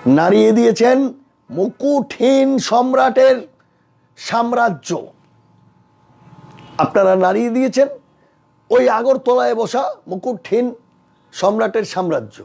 নাড়িয়ে দিয়েছেন মুকুটহীন সম্রাটের সাম্রাজ্য। আপনারা নাড়িয়ে দিয়েছেন ওই আগরতলায় বসা মুকুটহীন সম্রাটের সাম্রাজ্য।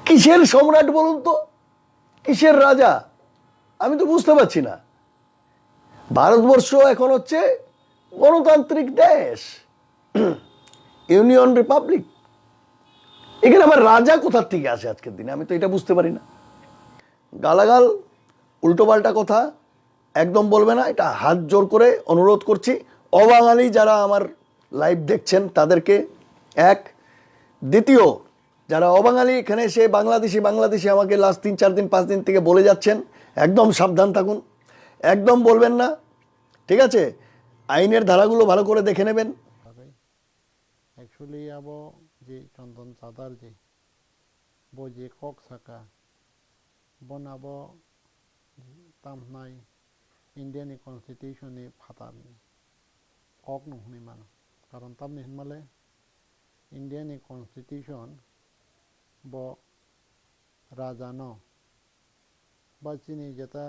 কিসের সম্রাট বলুন তো, কিসের রাজা? আমি তো বুঝতে পারছি না। ভারতবর্ষ এখন হচ্ছে গণতান্ত্রিক দেশ, ইউনিয়ন রিপাবলিক। এখানে আবার রাজা কোথার থেকে আসে আজকের দিনে? আমি তো এটা বুঝতে পারি না। গালাগাল, উল্টোপাল্টা কথা একদম বলবে না, এটা হাত জোর করে অনুরোধ করছি। অবাঙালি যারা আমার লাইভ দেখছেন তাদেরকে এক। দ্বিতীয়, যারা অবাঙালি এখানে এসে বাংলাদেশি আমাকে লাস্ট 3-4 দিন 5 দিন থেকে বলে যাচ্ছেন, একদম সাবধান থাকুন, একদম বলবেন না, ঠিক আছে? আইনের ধারাগুলো ভালো করে দেখে নেবেন। Actually, abo je Chandan Chaterjee, bo je kok saka, bon abo tamnai Indian Constitution ni phatar ni kok no huni mano. Karon tamni himale Indian Constitution bo raja no ba chini jeta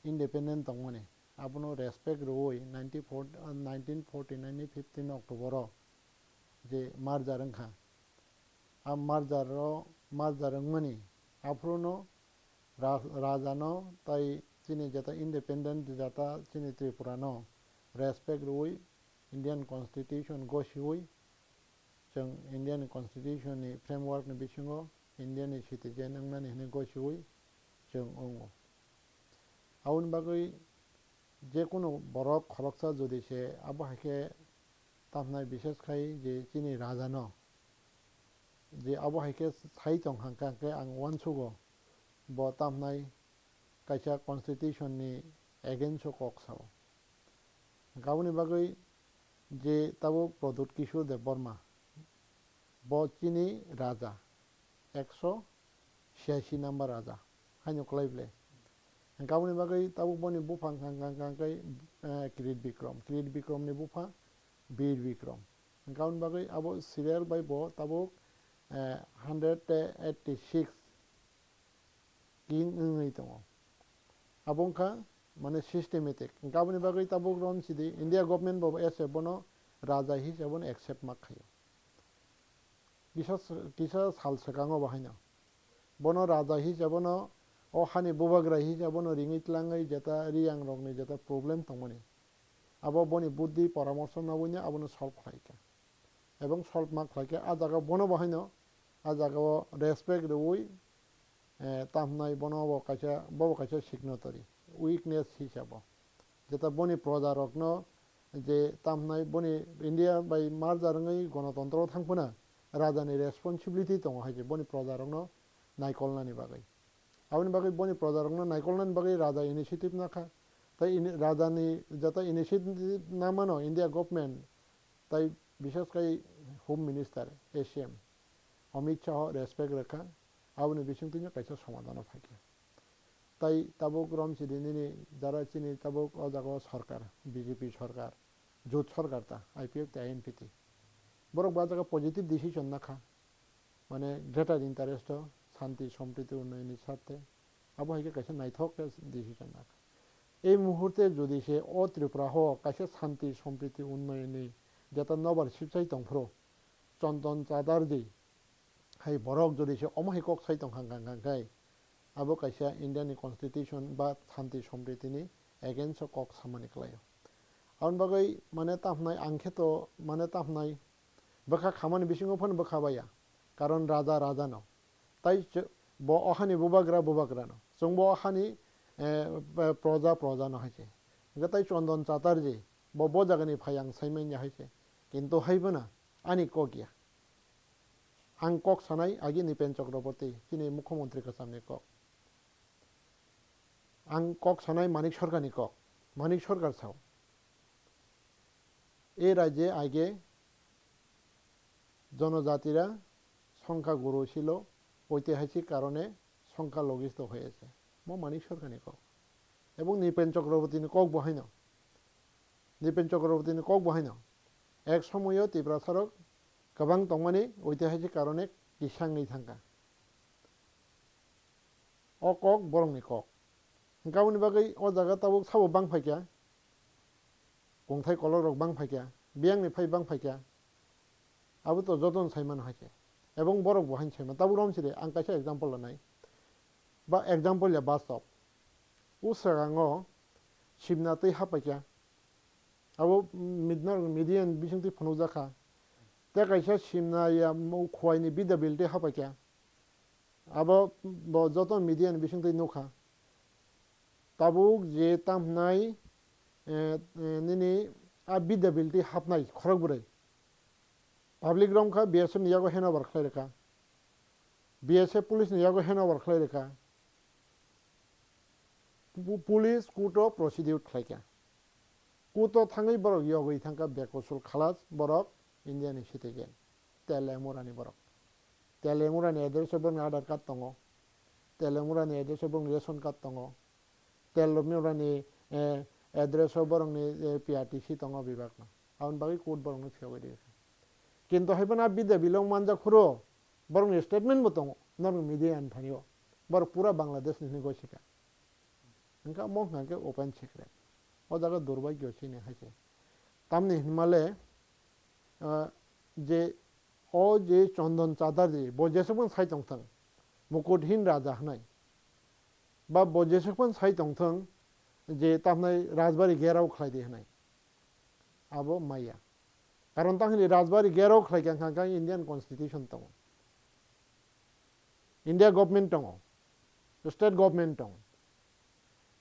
independent tongmani abono respect roi 1949 ni 15 October যে মার জারংখা আম মার জারংমনি আফ্রোনো রাজানো তাই চিনি যেটা independent যেটা চিনি ত্রিপুরানো respect রুই Indian constitution গসিউই जों ইন্ডিয়ান কনস্টিটিউশন नि फ्रेमवर्क नि बिथिङाव ইন্ডিয়ান सिटिजेन नंनानै हने गसिउई जों अंगो आउन बागै जेकुनु बरक खरकसा जदिसे आबहाके तामनाय विशेष खाई जे चिनी राजा न जे आबहाके साइ तंग हांकाके आं वानसुगो ब तामनाय कायसा कन्स्टिट्यूशन नि एगेन्स्ट कक्साव गावनि बागै जे ताबो प्रदुत किशोर देव बर्मा ब चिनी राजा 186 नम्बर राजा हाइनो क्लाइबले गावनि बागै ताबो बनि बुफां हांकाके किरीट बिक्रम नि बुफा बीर विक्रम गाउन बागै आबो सिरियल बाय बो ताबो 186 किं नङै दङ आबंखा माने सिस्टेमेटिक गावनि बागै ताबो रन सिदि इंडिया गवर्नमेंट बो एसे बनो राजा हिसाबन एक्सेप्ट माखायो किसा साल सकाङो बाहायनो बनो राजा हिसाबन ओ हानि बुबाग्रा हिसाबन रिङितलाङै जेता रियां रंनि जेता प्रब्लेम दंमोन आबो बनि बुद्धि परामर्श नावैनो आबोनो सल्व खालायका एबं सल्व मा खालायका आ जागा बनो बाहायनो आ जागा रेसपेक्ट रउई तामनाय बनो कायसा सिग्नेटरी उइकनेस हिसाब जेता बनि प्रजारकनो जे तामनाय बनि इंडिया बाय मार जारङै गणतन्त्र थांफोना राजानि रेसपन्सिबिलिटी दङ हायजे बनि प्रजारकनो नायकलनानि बागै आउनि बागै बनि प्रजारकनो नायकलनानि बागै राजा इनिशिएटिभ नाखा তাই রাজধানী যাতে ইনিশিয়েটিভ না মানো ইন্ডিয়া গভর্নমেন্ট তাই বিশেষ করে হোম মিনিস্টার এসএম অমিত শাহ রেসপেক্ট রেখা আবনি বিসিং তিন কাইসা সমাধান থাকে তাই তাবুক রমসিদিনী যারা চিনি তাবুক অজাগ সরকার বিজেপি সরকার জোট সরকার তা আইপিএফ তে আইএনপিটি বরক বাজাগা পজিটিভ ডিসিশন নাখা মানে গ্রেটার ইন্টারেস্ট শান্তি সম্প্রীতি উন্নয়নের স্বার্থে আবহাওয়াকে কাইসা নাইথক ডিসিশন নাখা এই মুহূর্তে যদি সে ত্রিপুরা হোক কাছে শান্তি সম্প্রীতি উন্নয়নে যেটা নবার সিপসাই তংফ্র চন্দন চাটার্জি হাই বরক যদি সে অমহিকক সাইতং হাঙ্গাঙ্গাই আবো কাইসা ইন্ডিয়ান কনস্টিটিউশন বা শান্তি সম্প্রীতিনি এগেন্স্ট কক সামানি ক্লায় আউন বাগৈ মানে তাপনাই আংখেত মানে তাপনাই বখা খামানি বিসিङाव ফোন বখাবায়া কারণ রাজা ন তাই ব অহানি বুবাগ্রা ন जों ব অহানি प्रजा नहायसे गताय चंदन चाटार्जी बबो जागानि फायां साइमेन हायसे किन्तु हायबोना आनि कगिया आं कक सानाय आगि निपेन चक्रवर्ती चिनि मुख्यमंत्री कासामनि कक आं कक सानाय मानिक सरकार साव ए राज्ये आगे जनजातिरा संख्या गुरु ছিল ঐতিহাসিক কারণে সংখ্যা লঘিষ্ঠ হয়েছে মো মানিক সরকারনি কক এবং নিপেন চক্রবর্তীনি কক বহাইন এক সময়ও ত্রিপুরা সরক गोबां दंमानि ঐতিহাসিক কারণে কিসাংনি थांगा kok borok ni kok gauni bagai o jaga tabuk sabo bang phaikya kongthai kolok rok bang phaikya biang ni phai bang phaikya abo to joton saiman haike ebong borok bo hain saiman tabu rom sire ang kaisa example lanai ba example ya bastop usrango shibnatei hapaikya abo midnar median bisingti phunujaka te kaisa shimna ya mo khwaini bidability hapaikya abo bo joton median bisingti nukha tabuk je tamnai nini a bidability hapnai khorok burai public rom kha BSF ni yago handover khlai reka BSF police ni yago handover khlai reka police kuto proceedure khlaikya kuto thangai borok yogoi thangka bekosul khalas borok Indian citizen telemurani borok telemurani address borok aadhar card tongo telemurani address borok ration card tongo telemurani address borok ni PRTC tongo bibakna aun bagi code borok ni phiyogoi de কিন্তু হাইবানা বিদ্যা belong Manza খুরো বরং statement মতো নরম media আনথানিও বড় পুরা Bangladesh নিনে গইছিকা Inca Mong হাকে open secret ও জায়গা দুর্ভাগ্য চিনে হাইছে তামনি হিমালে যে ও যে চন্দন চাটার্জি বজেসপন সাই তংথং মুকুটহীন রাজা হনাই বা বজেসপন সাই তংথং যে তামনাই রাজবাড়ি গেরাও খাইদি হনাই আবো মাইয়া কারণ তাহলে রাজবাড়ি গেরাও খাইকাং খাইকাং ইন্ডিয়ান কনস্টিটিউশন দङ ইন্ডিয়া গভর্নমেন্ট দङ স্টেট গভর্নমেন্ট দङ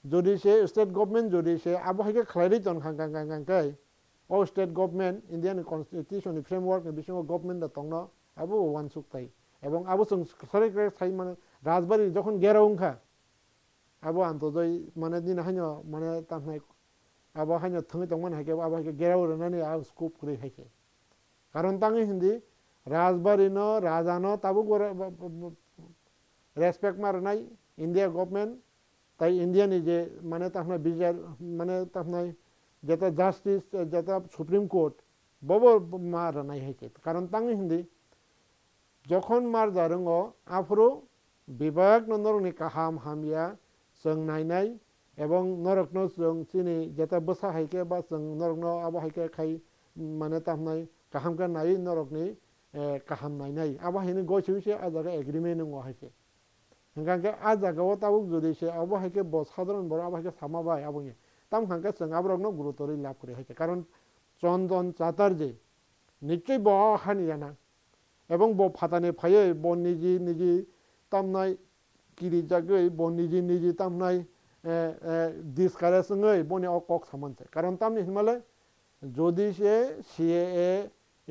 যদি সে স্টেট গভর্নমেন্ট যদি সে আবহাইকে খাইরি তন খাইকাং খাইকাং কাই ও state government Indian constitution framework বিসঙ্গ গভর্নমেন্ট দङ আবো ওয়ান সুক্তাই এবং আবো সং সরে সাই মানে রাজবাড়ি যখন গেরাও খা আবো আন্তজয় মানে দিন হাইনো মানে তাহনাই abo haino thungi tongman haike abo haike gerau rani a scoop kuri haike karon tangi hindi rajbari no raja no tabu respect mar nai India government tai Indian je mane tahna bizar mane tahna jeta justice jeta supreme court bobo mar nai haike karon tangi hindi jokhon mar jarongo afro bibag nondorni kaham hamia seng nai nai এবং নরকনো जों চিনি যেটা বসা হাইকে বা जों নরকনো আবো হাইকে খাই মানে তামনাই কাহামকা নাই নরকনি কাহাম নাই আবো হাইনি গইছে আ জায়গা এগ্রিমেন্ট নङ হাইকে হংকাকে আ জায়গাও তাবু যদি সে আবো হাইকে বস সাধারণ বড় আবো হাইকে সামাবাই আবনি তাম হাংকে जों আবরকনো গুরুতরি লাভ করে হাইকে কারণ চন্দন চাটার্জি নিশ্চয় ব হানি জানা এবং ব ফাতানে ফায়ে ব নিজি নিজি তামনাই কিরি জাগৈ ব নিজি নিজি তামনাই ডিসকারেশনই বনে অকক সামানছে কারণ তামনি হিমালয় যদি সে সিএএ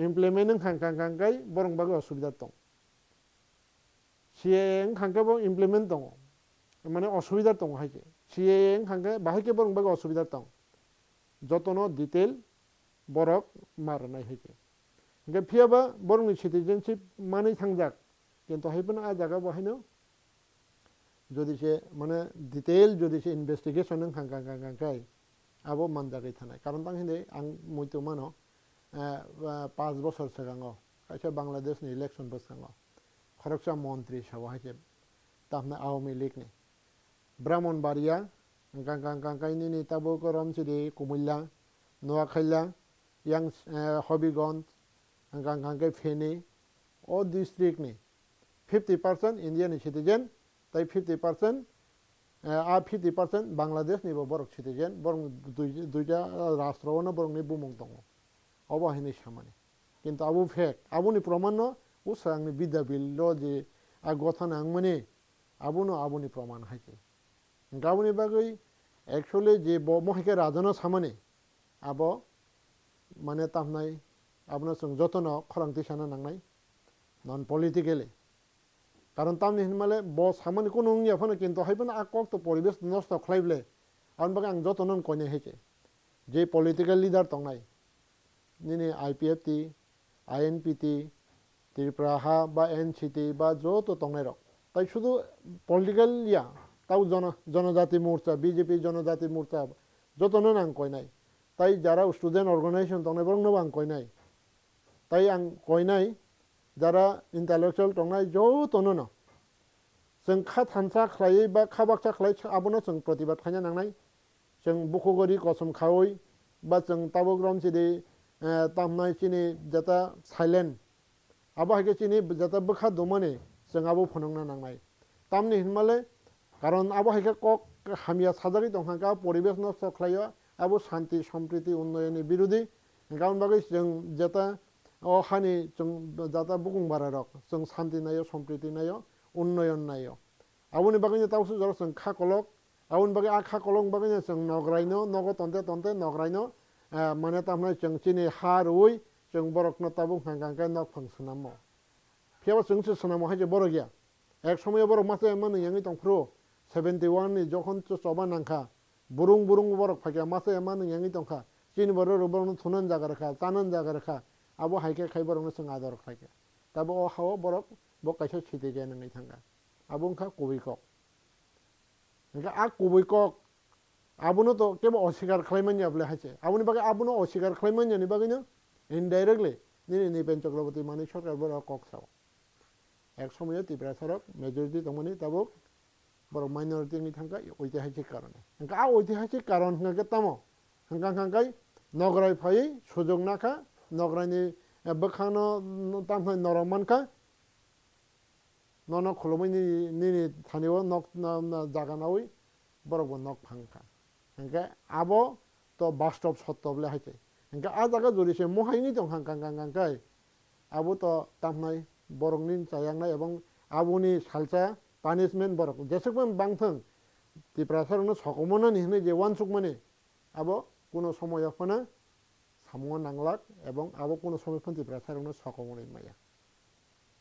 ইমপ্লিমেন্ট খাংখাংখাই বরং বাগে অসুবিধা দङ সিএএ খাংকে বরং ইমপ্লিমেন্ট দङ মানে অসুবিধা দङ হাইকে সিএএ খাংকে বাহাইকে বরং বাগে অসুবিধা দङ যতনো ডিটেল বরক মারনাই হাইকে গে ফিয়াবা বরং সিটিজেনশিপ মানে থাংজাক কিন্তু হাইপনা আ জায়গা বহাইনো যদি সে মানে ডিটেইল যদি সে ইনভেস্টিগেশন খাংখাংখাই আবো মানজাগৈ থানাই কারণ তাং হিন্দে আং মইতো মানো 5 বছর সিগাङो কাইসা বাংলাদেশনি ইলেকশন বসাङो খরকসা মন্ত্রী সভা হাইছে তাহনা আওয়ামী লীগ নি ব্রাহ্মণবাড়িয়া খাংখাংখাই নি তাবো করমসিরি কুমিল্লা নোয়াখাইলা ইয়াং হবিগঞ্জ খাংখাংখাই ফেনী ও ডিস্ট্রিক্ট নি 50% ইন্ডিয়ান সিটিজেন তাই 50% আর 50% বাংলাদেশ নিব বরক সিটিজেন বরং দুইটা রাষ্ট্রও বরং নি বুমং দङ অবহিনী সামানে কিন্তু আবু ফেক আবুনি প্রমাণ উসাংনি বিদ্যা বিল যে গঠন আংমানে আবুনি প্রমাণ হাইছে গাবুনি বাগৈ একচুয়ালি যে মহিকে রাজনা সামানে আব মানে তামনাই আপনার সঙ্গে যতন খরাংতি সানা নাংনাই নন পলিটিক্যালি কারণ তামনি হিমালে বস সামানি কোনো ইয়াফানো কিন্তু হাইপন আকক তো পরিবেশ নষ্ট খাইবলে আন বাগে আং যতনন কইনে হেকে যে পলিটিক্যাল লিডার তংনাই নিনি আইপিএফটি আইএনপিটি ত্রিপুরা হা বা এনসিটি বা যত তংনাই রক তাই শুধু পলিটিক্যাল ইয়া তাও জনজাতি মোর্চা বিজেপি জনজাতি মোর্চা যতনন আং কইনাই তাই যারা স্টুডেন্ট অর্গানাইজেশন তংনাই বরং আং কইনাই তাই আং কইনাই যারা ইন্টালেকচুয়াল তংনাই যতনন जों खा थानसा खालायै बा खा बाक्सा खालाय आबोनो जों प्रतिबाद खालामनो नांनाय जों बुखुगरि कसम खावै बा जों ताबुग्राम सिदि तामनाय सिनि जाता साइलेन्ट आबो हायके सिनि जाता बखा दमने जों आबो फनंना नांनाय तामनि हिनमाले कारण आबो हायके कक हामिया साजारि दंखांका परिबेश नष्ट खालायो आबो शान्ति सम्प्रीति उन्नयननि बिरोधी गाउन बागै जों जाता अ हानि जों जाता बुकुं बारारक जों शान्ति नायो सम्प्रीति नायो उन्नयन नायो आबोनि बागैनो तावसु जर जों खा कलक आबोनि बागै आ खा कलक बागैनो जों नगरायनो नग तन्ते तन्ते नगरायनो माने तामनाय जों चिनि हा रुई जों बरकनो ताबुं हांगांका नग फांसनामो फियाबो जोंसो सनामो हायजे बरक गया एक समय बरक मासे माने यांगै तंफ्रो 71 नि जखन चबा नांखा बुरुं बुरुं बरक फायगा मासे माने यांगै तंखा चिनि बरक रबरनो थुनन जागा रखा तानन जागा रखा आबो हायके खाय बरकनो जों आदर खायके ताबो अ हाव बरक बो कायसे छिते गया नङै थांगा आबुंखा कबिकक इनका आ कबिकक आबुनो तो केबो अस्वीकार खालायमान याबले हायसे आबुनि बागै आबुनो अस्वीकार खालायमान यानि बागैनो इनडाइरेक्टली नि पेन चक्रवर्ती मानिक सरकार बरक कक साव एक समय त्रिपुरा सरक मेजरिटी दमनि ताबो बरक माइनरिटी नि थांगा ऐतिहासिक कारण इनका आ ऐतिहासिक कारण हंगा तामो हंगा हंगाय नगराय फायै सुजुग नाखा नगरायनि बखानो तामहाय नरमानखा नन खुलुमैनि निनि थानिव नक जागानावै बरकबो नक फांखा इनका आबो तो बास्तव सत्यबले हायसे इनका आ जागा जुरिसे मोहायनि दं हांगांगांगांकाय आबो तो तामनाय बरकनि चायांनाय एबं आबुनि सालसा पानिशमेन्ट बरक जेसेबां बांथों त्रिपुरा सरनो सकमोना निहने जे वानसुक माने आबो कुनो समय फना सामो नांलाक एबं आबो कुनो समय फन त्रिपुरा सरनो सकमोनै माया